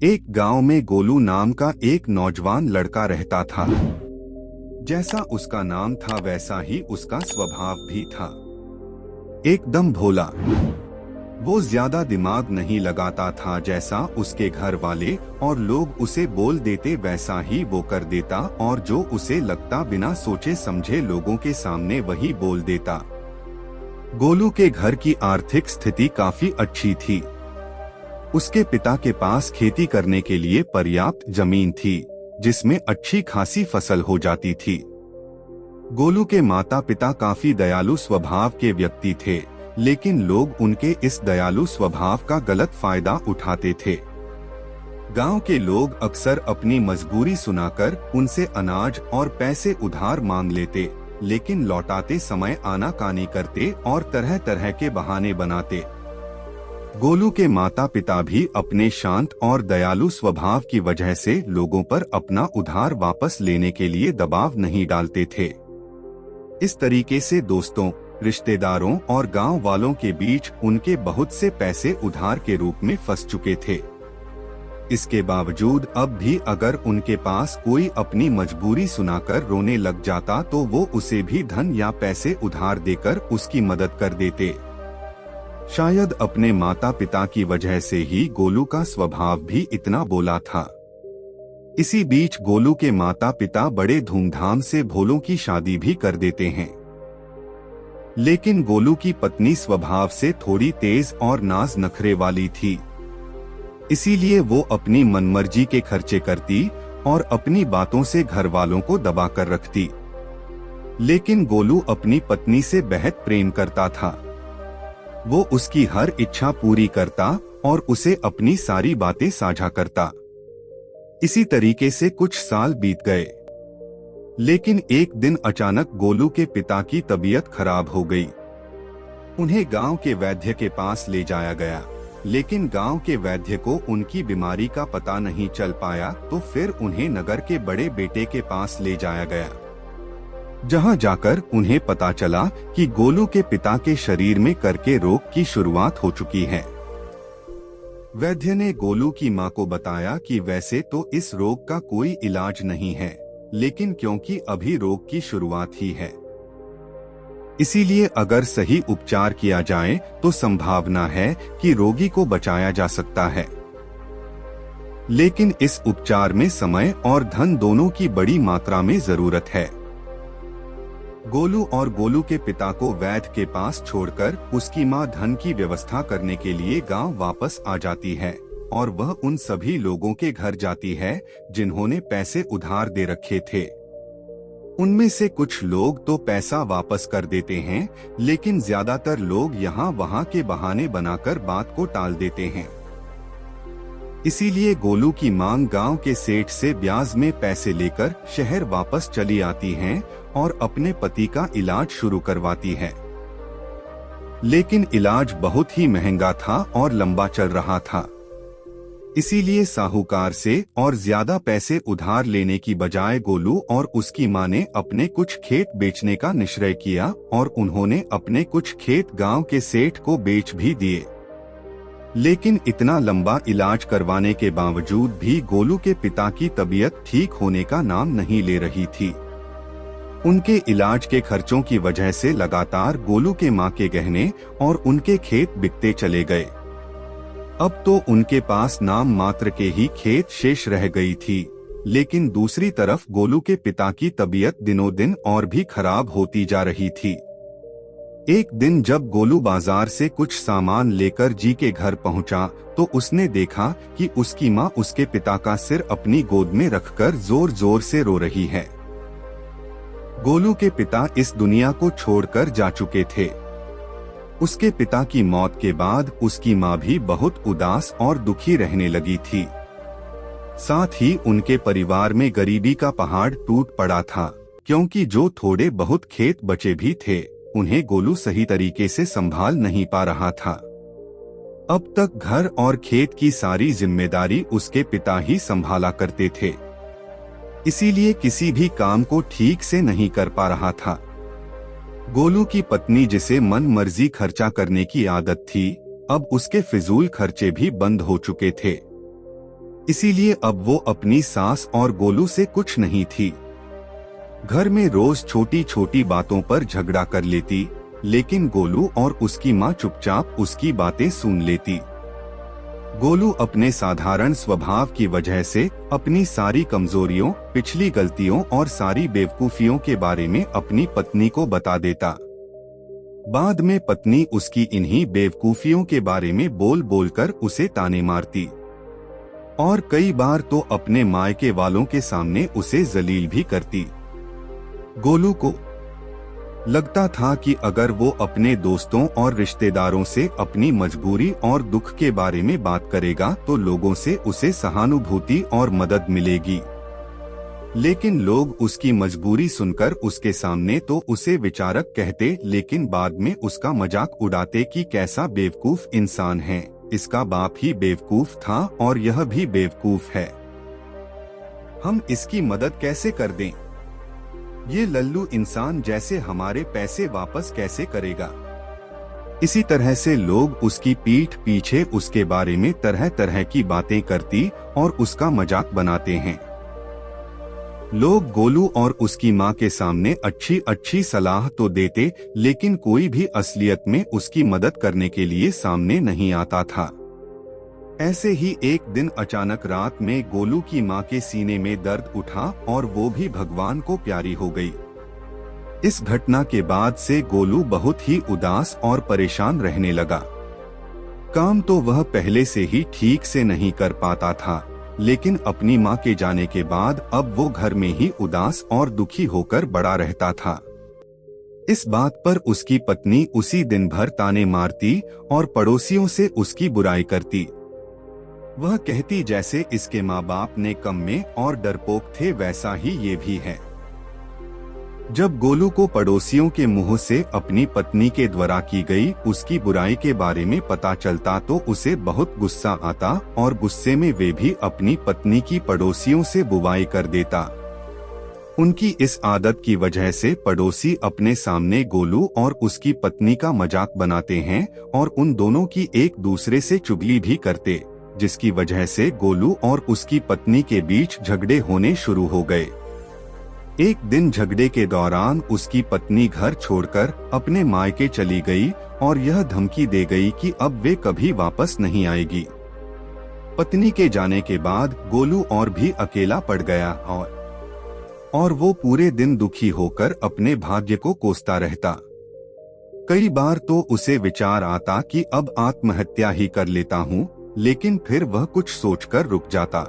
एक गांव में गोलू नाम का एक नौजवान लड़का रहता था। जैसा उसका नाम था वैसा ही उसका स्वभाव भी था, एकदम भोला। वो ज्यादा दिमाग नहीं लगाता था, जैसा उसके घर वाले और लोग उसे बोल देते वैसा ही वो कर देता, और जो उसे लगता बिना सोचे समझे लोगों के सामने वही बोल देता। गोलू के घर की आर्थिक स्थिति काफी अच्छी थी। उसके पिता के पास खेती करने के लिए पर्याप्त जमीन थी, जिसमें अच्छी खासी फसल हो जाती थी। गोलू के माता पिता काफी दयालु स्वभाव के व्यक्ति थे, लेकिन लोग उनके इस दयालु स्वभाव का गलत फायदा उठाते थे। गांव के लोग अक्सर अपनी मजबूरी सुनाकर उनसे अनाज और पैसे उधार मांग लेते, लेकिन लौटाते समय आनाकानी करते और तरह तरह के बहाने बनाते। गोलू के माता पिता भी अपने शांत और दयालु स्वभाव की वजह से लोगों पर अपना उधार वापस लेने के लिए दबाव नहीं डालते थे। इस तरीके से दोस्तों, रिश्तेदारों और गांव वालों के बीच उनके बहुत से पैसे उधार के रूप में फंस चुके थे। इसके बावजूद अब भी अगर उनके पास कोई अपनी मजबूरी सुनाकर रोने लग जाता तो वो उसे भी धन या पैसे उधार देकर उसकी मदद कर देते। शायद अपने माता पिता की वजह से ही गोलू का स्वभाव भी इतना भोला था। इसी बीच गोलू के माता पिता बड़े धूमधाम से भोलों की शादी भी कर देते हैं। लेकिन गोलू की पत्नी स्वभाव से थोड़ी तेज और नाज नखरे वाली थी, इसीलिए वो अपनी मनमर्जी के खर्चे करती और अपनी बातों से घर वालों को दबा कर रखती। लेकिन गोलू अपनी पत्नी से बेहद प्रेम करता था। वो उसकी हर इच्छा पूरी करता और उसे अपनी सारी बातें साझा करता। इसी तरीके से कुछ साल बीत गए, लेकिन एक दिन अचानक गोलू के पिता की तबीयत खराब हो गई। उन्हें गांव के वैद्य के पास ले जाया गया, लेकिन गांव के वैद्य को उनकी बीमारी का पता नहीं चल पाया, तो फिर उन्हें नगर के बड़े बेटे के पास ले जाया गया, जहां जाकर उन्हें पता चला कि गोलू के पिता के शरीर में कर्क रोग की शुरुआत हो चुकी है। वैद्य ने गोलू की मां को बताया कि वैसे तो इस रोग का कोई इलाज नहीं है, लेकिन क्योंकि अभी रोग की शुरुआत ही है, इसीलिए अगर सही उपचार किया जाए तो संभावना है कि रोगी को बचाया जा सकता है। लेकिन इस उपचार में समय और धन दोनों की बड़ी मात्रा में जरूरत है। गोलू और गोलू के पिता को वैद्य के पास छोड़कर उसकी मां धन की व्यवस्था करने के लिए गांव वापस आ जाती है, और वह उन सभी लोगों के घर जाती है जिन्होंने पैसे उधार दे रखे थे। उनमें से कुछ लोग तो पैसा वापस कर देते हैं, लेकिन ज्यादातर लोग यहाँ वहाँ के बहाने बनाकर बात को टाल देते हैं। इसीलिए गोलू की मांग गांव के सेठ से ब्याज में पैसे लेकर शहर वापस चली आती हैं और अपने पति का इलाज शुरू करवाती है। लेकिन इलाज बहुत ही महंगा था और लंबा चल रहा था, इसीलिए साहूकार से और ज्यादा पैसे उधार लेने की बजाय गोलू और उसकी मां ने अपने कुछ खेत बेचने का निश्चय किया, और उन्होंने अपने कुछ खेत गांव के सेठ को बेच भी दिए। लेकिन इतना लंबा इलाज करवाने के बावजूद भी गोलू के पिता की तबीयत ठीक होने का नाम नहीं ले रही थी। उनके इलाज के खर्चों की वजह से लगातार गोलू के मां के गहने और उनके खेत बिकते चले गए। अब तो उनके पास नाम मात्र के ही खेत शेष रह गई थी, लेकिन दूसरी तरफ गोलू के पिता की तबीयत दिनों दिन और भी खराब होती जा रही थी। एक दिन जब गोलू बाजार से कुछ सामान लेकर जी के घर पहुंचा, तो उसने देखा कि उसकी मां उसके पिता का सिर अपनी गोद में रखकर जोर जोर से रो रही है। गोलू के पिता इस दुनिया को छोड़कर जा चुके थे। उसके पिता की मौत के बाद उसकी मां भी बहुत उदास और दुखी रहने लगी थी। साथ ही उनके परिवार में गरीबी का पहाड़ टूट पड़ा था, क्योंकि जो थोड़े बहुत खेत बचे भी थे उन्हें गोलू सही तरीके से संभाल नहीं पा रहा था। अब तक घर और खेत की सारी जिम्मेदारी उसके पिता ही संभाला करते थे, इसीलिए किसी भी काम को ठीक से नहीं कर पा रहा था। गोलू की पत्नी, जिसे मन मर्जी खर्चा करने की आदत थी, अब उसके फिजूल खर्चे भी बंद हो चुके थे। इसीलिए अब वो अपनी सास और गोलू से कुछ नहीं थी। घर में रोज छोटी छोटी बातों पर झगड़ा कर लेती, लेकिन गोलू और उसकी माँ चुपचाप उसकी बातें सुन लेती। गोलू अपने साधारण स्वभाव की वजह से अपनी सारी कमजोरियों, पिछली गलतियों और सारी बेवकूफियों के बारे में अपनी पत्नी को बता देता। बाद में पत्नी उसकी इन्हीं बेवकूफियों के बारे में बोल बोलकर उसे ताने मारती और कई बार तो अपने मायके वालों के सामने उसे जलील भी करती। गोलू को लगता था कि अगर वो अपने दोस्तों और रिश्तेदारों से अपनी मजबूरी और दुख के बारे में बात करेगा तो लोगों से उसे सहानुभूति और मदद मिलेगी, लेकिन लोग उसकी मजबूरी सुनकर उसके सामने तो उसे विचारक कहते, लेकिन बाद में उसका मजाक उड़ाते कि कैसा बेवकूफ इंसान है, इसका बाप ही बेवकूफ था और यह भी बेवकूफ है, हम इसकी मदद कैसे कर दें, ये लल्लू इंसान जैसे हमारे पैसे वापस कैसे करेगा। इसी तरह से लोग उसकी पीठ पीछे उसके बारे में तरह तरह की बातें करती और उसका मजाक बनाते हैं। लोग गोलू और उसकी माँ के सामने अच्छी अच्छी सलाह तो देते, लेकिन कोई भी असलियत में उसकी मदद करने के लिए सामने नहीं आता था। ऐसे ही एक दिन अचानक रात में गोलू की माँ के सीने में दर्द उठा और वो भी भगवान को प्यारी हो गई। इस घटना के बाद से गोलू बहुत ही उदास और परेशान रहने लगा। काम तो वह पहले से ही ठीक से नहीं कर पाता था, लेकिन अपनी माँ के जाने के बाद अब वो घर में ही उदास और दुखी होकर बड़ा रहता था। इस बात पर उसकी पत्नी उसी दिन भर ताने मारती और पड़ोसियों से उसकी बुराई करती। वह कहती जैसे इसके माँ बाप ने कम में और डरपोक थे वैसा ही ये भी है। जब गोलू को पड़ोसियों के मुंह से अपनी पत्नी के द्वारा की गई उसकी बुराई के बारे में पता चलता तो उसे बहुत गुस्सा आता और गुस्से में वे भी अपनी पत्नी की पड़ोसियों से बुराई कर देता। उनकी इस आदत की वजह से पड़ोसी अपने सामने गोलू और उसकी पत्नी का मजाक बनाते हैं और उन दोनों की एक दूसरे से चुगली भी करते, जिसकी वजह से गोलू और उसकी पत्नी के बीच झगड़े होने शुरू हो गए। एक दिन झगड़े के दौरान उसकी पत्नी घर छोड़कर अपने मायके चली गई और यह धमकी दे गई कि अब वे कभी वापस नहीं आएगी। पत्नी के जाने के बाद गोलू और भी अकेला पड़ गया और वो पूरे दिन दुखी होकर अपने भाग्य को कोसता रहता। कई बार तो उसे विचार आता कि अब आत्महत्या ही कर लेता हूँ, लेकिन फिर वह कुछ सोचकर रुक जाता।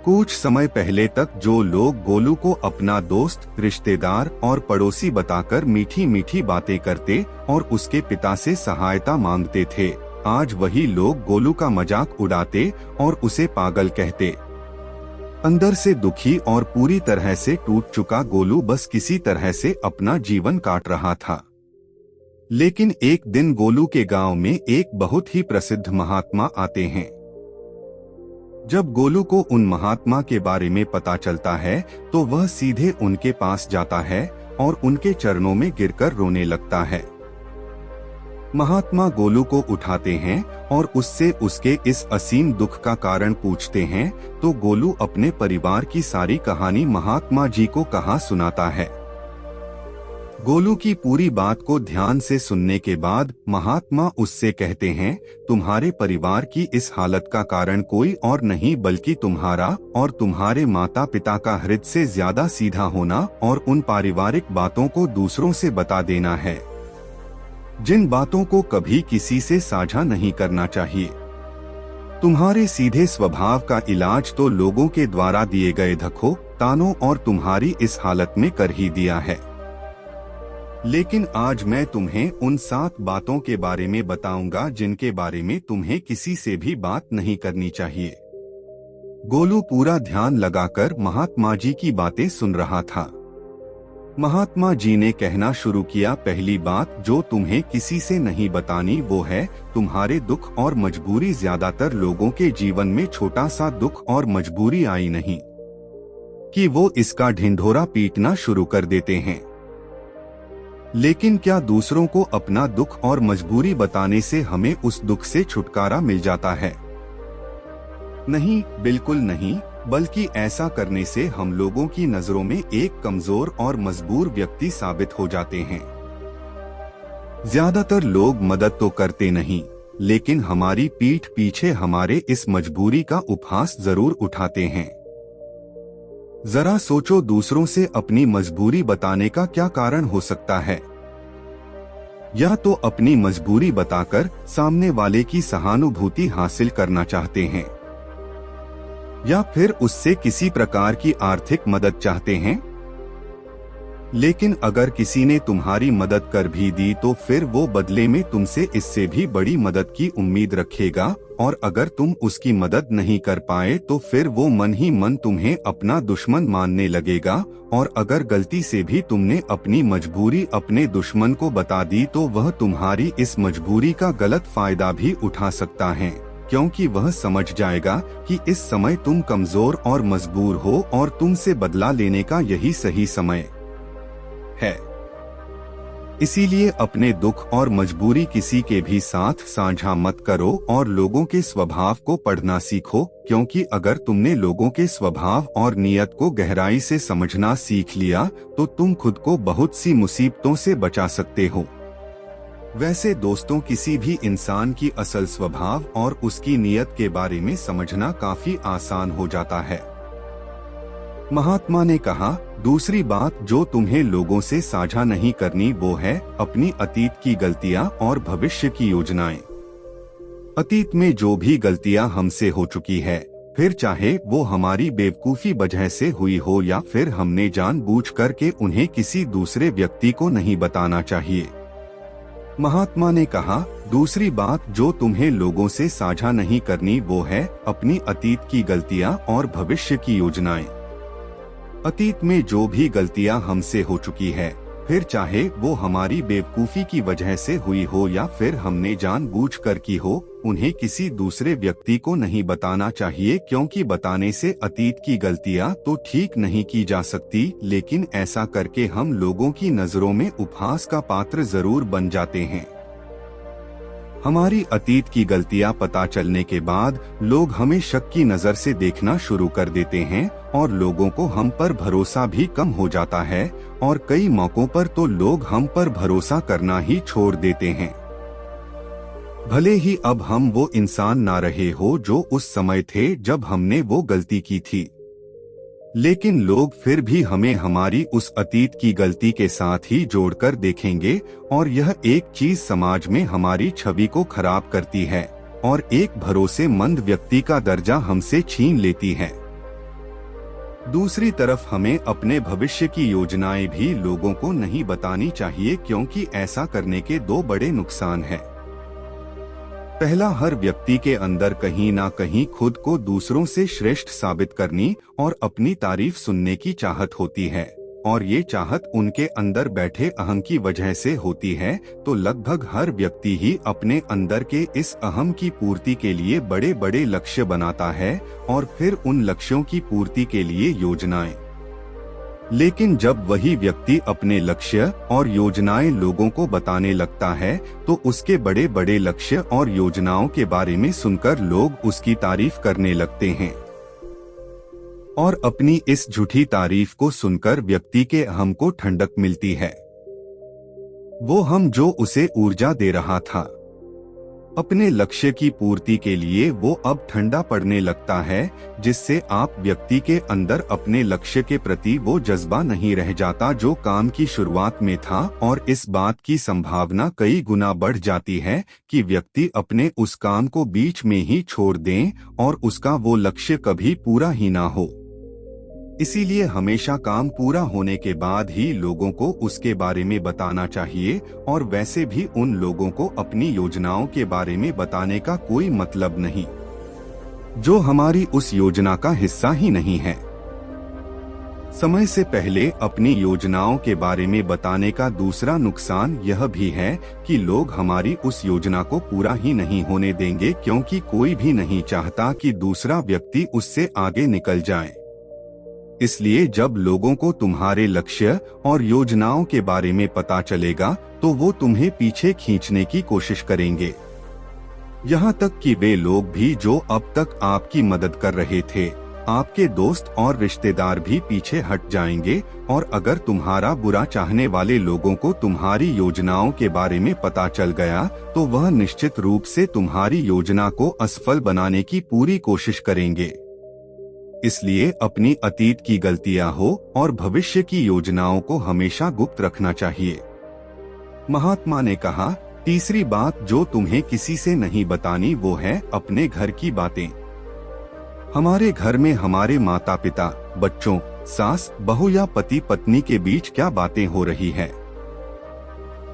कुछ समय पहले तक जो लोग गोलू को अपना दोस्त, रिश्तेदार और पड़ोसी बताकर मीठी मीठी बातें करते और उसके पिता से सहायता मांगते थे, आज वही लोग गोलू का मजाक उड़ाते और उसे पागल कहते। अंदर से दुखी और पूरी तरह से टूट चुका गोलू बस किसी तरह से अपना जीवन काट रहा था। लेकिन एक दिन गोलू के गांव में एक बहुत ही प्रसिद्ध महात्मा आते हैं। जब गोलू को उन महात्मा के बारे में पता चलता है तो वह सीधे उनके पास जाता है और उनके चरणों में गिरकर रोने लगता है। महात्मा गोलू को उठाते हैं और उससे उसके इस असीम दुख का कारण पूछते हैं, तो गोलू अपने परिवार की सारी कहानी महात्मा जी को कहा सुनाता है। गोलू की पूरी बात को ध्यान से सुनने के बाद महात्मा उससे कहते हैं, तुम्हारे परिवार की इस हालत का कारण कोई और नहीं बल्कि तुम्हारा और तुम्हारे माता पिता का हृदय से ज्यादा सीधा होना और उन पारिवारिक बातों को दूसरों से बता देना है, जिन बातों को कभी किसी से साझा नहीं करना चाहिए। तुम्हारे सीधे स्वभाव का इलाज तो लोगों के द्वारा दिए गए धक्कों, तानों और तुम्हारी इस हालत में कर ही दिया है। लेकिन आज मैं तुम्हें उन 7 बातों के बारे में बताऊंगा जिनके बारे में तुम्हें किसी से भी बात नहीं करनी चाहिए। गोलू पूरा ध्यान लगाकर महात्मा जी की बातें सुन रहा था। महात्मा जी ने कहना शुरू किया, पहली बात जो तुम्हें किसी से नहीं बतानी वो है तुम्हारे दुख और मजबूरी। ज्यादातर लोगों के जीवन में छोटा सा दुख और मजबूरी आई नहीं कि वो इसका ढिंढोरा पीटना शुरू कर देते हैं, लेकिन क्या दूसरों को अपना दुख और मजबूरी बताने से हमें उस दुख से छुटकारा मिल जाता है? नहीं, बिल्कुल नहीं, बल्कि ऐसा करने से हम लोगों की नजरों में एक कमजोर और मजबूर व्यक्ति साबित हो जाते हैं। ज्यादातर लोग मदद तो करते नहीं, लेकिन हमारी पीठ पीछे हमारे इस मजबूरी का उपहास जरूर उठाते हैं। जरा सोचो, दूसरों से अपनी मजबूरी बताने का क्या कारण हो सकता है? या तो अपनी मजबूरी बताकर सामने वाले की सहानुभूति हासिल करना चाहते हैं, या फिर उससे किसी प्रकार की आर्थिक मदद चाहते हैं। लेकिन अगर किसी ने तुम्हारी मदद कर भी दी तो फिर वो बदले में तुमसे इससे भी बड़ी मदद की उम्मीद रखेगा, और अगर तुम उसकी मदद नहीं कर पाए तो फिर वो मन ही मन तुम्हें अपना दुश्मन मानने लगेगा, और अगर गलती से भी तुमने अपनी मजबूरी अपने दुश्मन को बता दी तो वह तुम्हारी इस मजबूरी का गलत फायदा भी उठा सकता है, क्योंकि वह समझ जाएगा कि इस समय तुम कमजोर और मजबूर हो और तुमसे बदला लेने का यही सही समय है। इसीलिए अपने दुख और मजबूरी किसी के भी साथ साझा मत करो और लोगों के स्वभाव को पढ़ना सीखो, क्योंकि अगर तुमने लोगों के स्वभाव और नियत को गहराई से समझना सीख लिया तो तुम खुद को बहुत सी मुसीबतों से बचा सकते हो। वैसे दोस्तों, किसी भी इंसान की असल स्वभाव और उसकी नियत के बारे में समझना काफी आसान हो जाता है। महात्मा ने कहा, दूसरी बात जो तुम्हें लोगों से साझा नहीं करनी वो है अपनी अतीत की गलतियां और भविष्य की योजनाएं। अतीत में जो भी गलतियां हमसे हो चुकी है, फिर चाहे वो हमारी बेवकूफी वजह से हुई हो या फिर हमने जानबूझ करके उन्हें किसी दूसरे व्यक्ति को नहीं बताना चाहिए। महात्मा ने कहा, दूसरी बात जो तुम्हें लोगों से साझा नहीं करनी वो है अपनी अतीत की गलतियां और भविष्य की योजनाएं। अतीत में जो भी गलतियां हमसे हो चुकी है, फिर चाहे वो हमारी बेवकूफी की वजह से हुई हो या फिर हमने जानबूझ कर की हो, उन्हें किसी दूसरे व्यक्ति को नहीं बताना चाहिए, क्योंकि बताने से अतीत की गलतियां तो ठीक नहीं की जा सकती, लेकिन ऐसा करके हम लोगों की नजरों में उपहास का पात्र जरूर बन जाते हैं। हमारी अतीत की गलतियां पता चलने के बाद लोग हमें शक की नजर से देखना शुरू कर देते हैं और लोगों को हम पर भरोसा भी कम हो जाता है, और कई मौकों पर तो लोग हम पर भरोसा करना ही छोड़ देते हैं। भले ही अब हम वो इंसान ना रहे हो जो उस समय थे जब हमने वो गलती की थी, लेकिन लोग फिर भी हमें हमारी उस अतीत की गलती के साथ ही जोड़कर देखेंगे, और यह एक चीज समाज में हमारी छवि को खराब करती है और एक भरोसेमंद व्यक्ति का दर्जा हमसे छीन लेती है। दूसरी तरफ हमें अपने भविष्य की योजनाएं भी लोगों को नहीं बतानी चाहिए, क्योंकि ऐसा करने के दो बड़े नुकसान हैं। पहला, हर व्यक्ति के अंदर कहीं ना कहीं खुद को दूसरों से श्रेष्ठ साबित करनी और अपनी तारीफ सुनने की चाहत होती है, और ये चाहत उनके अंदर बैठे अहम की वजह से होती है। तो लगभग हर व्यक्ति ही अपने अंदर के इस अहम की पूर्ति के लिए बड़े बड़े लक्ष्य बनाता है और फिर उन लक्ष्यों की पूर्ति के लिए योजनाएं। लेकिन जब वही व्यक्ति अपने लक्ष्य और योजनाएं लोगों को बताने लगता है तो उसके बड़े बड़े लक्ष्य और योजनाओं के बारे में सुनकर लोग उसकी तारीफ करने लगते हैं, और अपनी इस झूठी तारीफ को सुनकर व्यक्ति के अहम को ठंडक मिलती है। वो हम जो उसे ऊर्जा दे रहा था अपने लक्ष्य की पूर्ति के लिए, वो अब ठंडा पड़ने लगता है, जिससे आप व्यक्ति के अंदर अपने लक्ष्य के प्रति वो जज्बा नहीं रह जाता जो काम की शुरुआत में था, और इस बात की संभावना कई गुना बढ़ जाती है कि व्यक्ति अपने उस काम को बीच में ही छोड़ दें और उसका वो लक्ष्य कभी पूरा ही ना हो। इसीलिए हमेशा काम पूरा होने के बाद ही लोगों को उसके बारे में बताना चाहिए, और वैसे भी उन लोगों को अपनी योजनाओं के बारे में बताने का कोई मतलब नहीं जो हमारी उस योजना का हिस्सा ही नहीं है। समय से पहले अपनी योजनाओं के बारे में बताने का दूसरा नुकसान यह भी है कि लोग हमारी उस योजना को पूरा ही नहीं होने देंगे, क्योंकि कोई भी नहीं चाहता कि दूसरा व्यक्ति उससे आगे निकल जाए। इसलिए जब लोगों को तुम्हारे लक्ष्य और योजनाओं के बारे में पता चलेगा तो वो तुम्हें पीछे खींचने की कोशिश करेंगे। यहाँ तक कि वे लोग भी जो अब तक आपकी मदद कर रहे थे, आपके दोस्त और रिश्तेदार भी पीछे हट जाएंगे। और अगर तुम्हारा बुरा चाहने वाले लोगों को तुम्हारी योजनाओं के बारे में पता चल गया तो वह निश्चित रूप से तुम्हारी योजना को असफल बनाने की पूरी कोशिश करेंगे। इसलिए अपनी अतीत की गलतियां हो और भविष्य की योजनाओं को हमेशा गुप्त रखना चाहिए। महात्मा ने कहा, तीसरी बात जो तुम्हें किसी से नहीं बतानी वो है अपने घर की बातें। हमारे घर में हमारे माता पिता, बच्चों, सास, बहू या पति पत्नी के बीच क्या बातें हो रही है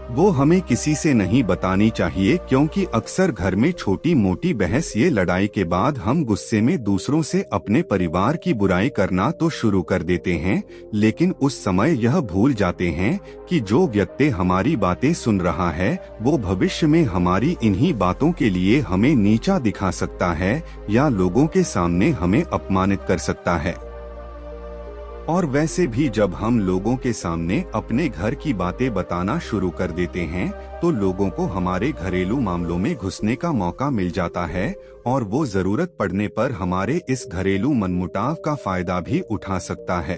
वो हमें किसी से नहीं बतानी चाहिए, क्योंकि अक्सर घर में छोटी मोटी बहस ये लड़ाई के बाद हम गुस्से में दूसरों से अपने परिवार की बुराई करना तो शुरू कर देते हैं, लेकिन उस समय यह भूल जाते हैं कि जो व्यक्ति हमारी बातें सुन रहा है वो भविष्य में हमारी इन्हीं बातों के लिए हमें नीचा दिखा सकता है या लोगों के सामने हमें अपमानित कर सकता है। और वैसे भी जब हम लोगों के सामने अपने घर की बातें बताना शुरू कर देते हैं तो लोगों को हमारे घरेलू मामलों में घुसने का मौका मिल जाता है और वो जरूरत पड़ने पर हमारे इस घरेलू मनमुटाव का फायदा भी उठा सकता है।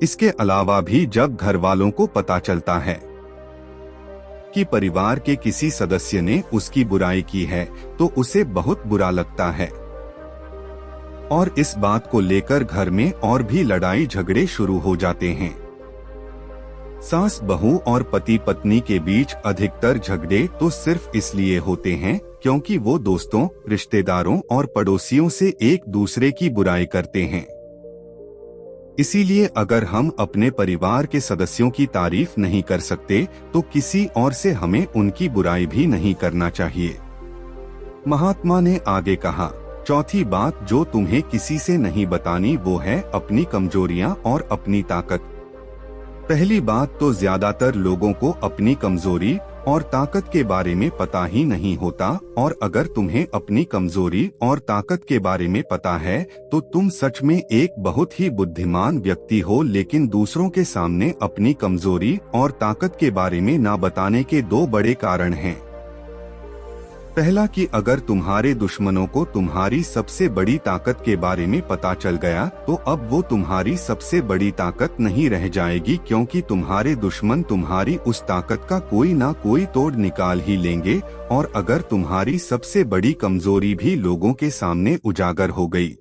इसके अलावा भी जब घर वालों को पता चलता है कि परिवार के किसी सदस्य ने उसकी बुराई की है तो उसे बहुत बुरा लगता है और इस बात को लेकर घर में और भी लड़ाई झगड़े शुरू हो जाते हैं। सास बहू और पति पत्नी के बीच अधिकतर झगड़े तो सिर्फ इसलिए होते हैं क्योंकि वो दोस्तों, रिश्तेदारों और पड़ोसियों से एक दूसरे की बुराई करते हैं। इसीलिए अगर हम अपने परिवार के सदस्यों की तारीफ नहीं कर सकते तो किसी और से हमें उनकी बुराई भी नहीं करना चाहिए। महात्मा ने आगे कहा, चौथी बात जो तुम्हें किसी से नहीं बतानी वो है अपनी कमजोरियां और अपनी ताकत। पहली बात तो ज्यादातर लोगों को अपनी कमजोरी और ताकत के बारे में पता ही नहीं होता, और अगर तुम्हें अपनी कमजोरी और ताकत के बारे में पता है तो तुम सच में एक बहुत ही बुद्धिमान व्यक्ति हो। लेकिन दूसरों के सामने अपनी कमजोरी और ताकत के बारे में ना बताने के दो बड़े कारण हैं। पहला कि अगर तुम्हारे दुश्मनों को तुम्हारी सबसे बड़ी ताकत के बारे में पता चल गया तो अब वो तुम्हारी सबसे बड़ी ताकत नहीं रह जाएगी, क्योंकि तुम्हारे दुश्मन तुम्हारी उस ताकत का कोई ना कोई तोड़ निकाल ही लेंगे। और अगर तुम्हारी सबसे बड़ी कमजोरी भी लोगों के सामने उजागर हो गई,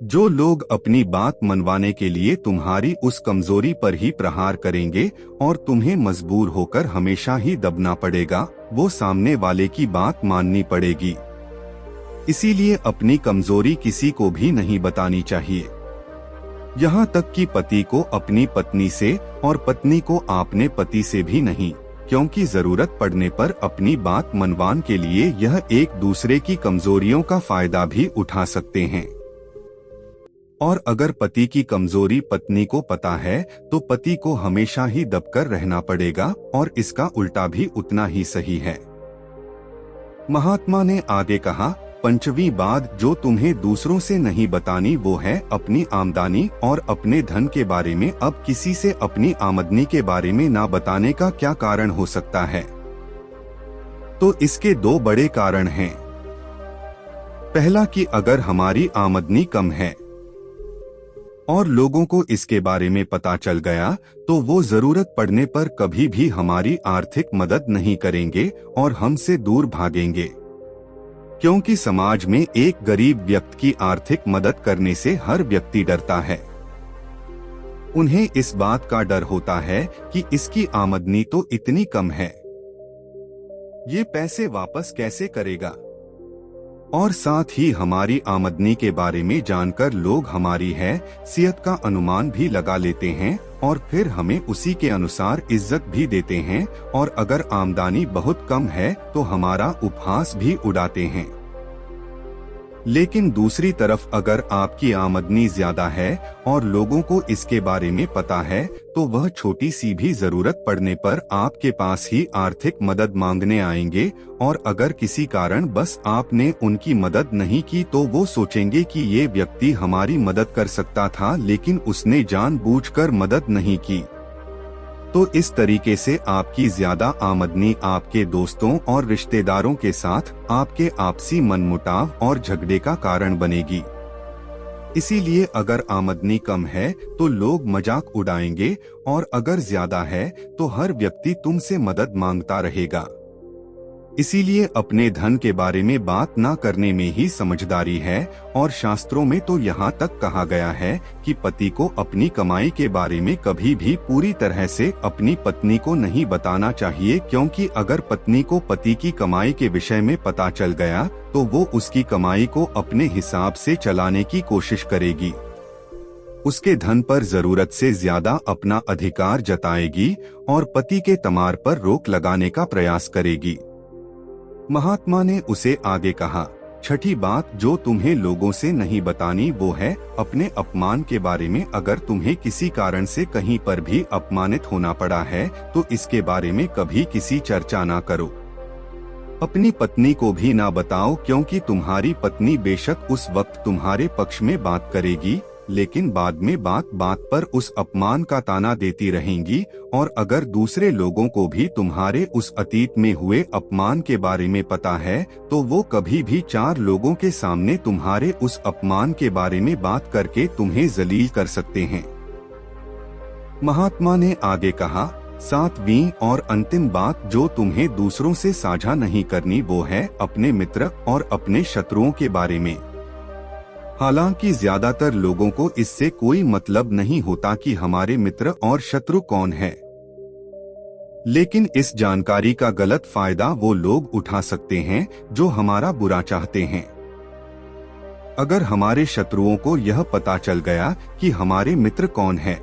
जो लोग अपनी बात मनवाने के लिए तुम्हारी उस कमजोरी पर ही प्रहार करेंगे और तुम्हें मजबूर होकर हमेशा ही दबना पड़ेगा, वो सामने वाले की बात माननी पड़ेगी। इसीलिए अपनी कमजोरी किसी को भी नहीं बतानी चाहिए, यहाँ तक कि पति को अपनी पत्नी से और पत्नी को अपने पति से भी नहीं, क्योंकि जरूरत पड़ने पर अपनी बात मनवाने के लिए यह एक दूसरे की कमजोरियों का फायदा भी उठा सकते हैं। और अगर पति की कमजोरी पत्नी को पता है तो पति को हमेशा ही दबकर रहना पड़ेगा, और इसका उल्टा भी उतना ही सही है। महात्मा ने आगे कहा, पंचवीं बात जो तुम्हें दूसरों से नहीं बतानी वो है अपनी आमदनी और अपने धन के बारे में। अब किसी से अपनी आमदनी के बारे में ना बताने का क्या कारण हो सकता है? तो इसके दो बड़े कारण हैं। पहला कि अगर हमारी आमदनी कम है और लोगों को इसके बारे में पता चल गया तो वो जरूरत पड़ने पर कभी भी हमारी आर्थिक मदद नहीं करेंगे और हमसे दूर भागेंगे, क्योंकि समाज में एक गरीब व्यक्ति की आर्थिक मदद करने से हर व्यक्ति डरता है। उन्हें इस बात का डर होता है कि इसकी आमदनी तो इतनी कम है, ये पैसे वापस कैसे करेगा। और साथ ही हमारी आमदनी के बारे में जानकर लोग हमारी हैसियत का अनुमान भी लगा लेते हैं और फिर हमें उसी के अनुसार इज्जत भी देते हैं, और अगर आमदनी बहुत कम है तो हमारा उपहास भी उड़ाते हैं। लेकिन दूसरी तरफ अगर आपकी आमदनी ज्यादा है और लोगों को इसके बारे में पता है तो वह छोटी सी भी जरूरत पड़ने पर आपके पास ही आर्थिक मदद मांगने आएंगे, और अगर किसी कारण बस आपने उनकी मदद नहीं की तो वो सोचेंगे कि ये व्यक्ति हमारी मदद कर सकता था लेकिन उसने जानबूझकर मदद नहीं की। तो इस तरीके से आपकी ज्यादा आमदनी आपके दोस्तों और रिश्तेदारों के साथ आपके आपसी मनमुटाव और झगड़े का कारण बनेगी। इसीलिए अगर आमदनी कम है तो लोग मजाक उड़ाएंगे और अगर ज्यादा है तो हर व्यक्ति तुमसे मदद मांगता रहेगा। इसीलिए अपने धन के बारे में बात ना करने में ही समझदारी है। और शास्त्रों में तो यहाँ तक कहा गया है कि पति को अपनी कमाई के बारे में कभी भी पूरी तरह से अपनी पत्नी को नहीं बताना चाहिए, क्योंकि अगर पत्नी को पति की कमाई के विषय में पता चल गया तो वो उसकी कमाई को अपने हिसाब से चलाने की कोशिश करेगी, उसके धन पर जरूरत से ज्यादा अपना अधिकार जताएगी और पति के तमार पर रोक लगाने का प्रयास करेगी। महात्मा ने उसे आगे कहा, छठी बात जो तुम्हें लोगों से नहीं बतानी वो है अपने अपमान के बारे में। अगर तुम्हें किसी कारण से कहीं पर भी अपमानित होना पड़ा है तो इसके बारे में कभी किसी चर्चा ना करो। अपनी पत्नी को भी ना बताओ, क्योंकि तुम्हारी पत्नी बेशक उस वक्त तुम्हारे पक्ष में बात करेगी, लेकिन बाद में बात बात पर उस अपमान का ताना देती रहेंगी। और अगर दूसरे लोगों को भी तुम्हारे उस अतीत में हुए अपमान के बारे में पता है तो वो कभी भी 4 लोगों के सामने तुम्हारे उस अपमान के बारे में बात करके तुम्हें जलील कर सकते हैं। महात्मा ने आगे कहा, 7वीं और अंतिम बात जो तुम्हें दूसरों से साझा नहीं करनी वो है अपने मित्र और अपने शत्रुओं के बारे में। हालांकि ज्यादातर लोगों को इससे कोई मतलब नहीं होता कि हमारे मित्र और शत्रु कौन है, लेकिन इस जानकारी का गलत फायदा वो लोग उठा सकते हैं जो हमारा बुरा चाहते हैं। अगर हमारे शत्रुओं को यह पता चल गया कि हमारे मित्र कौन है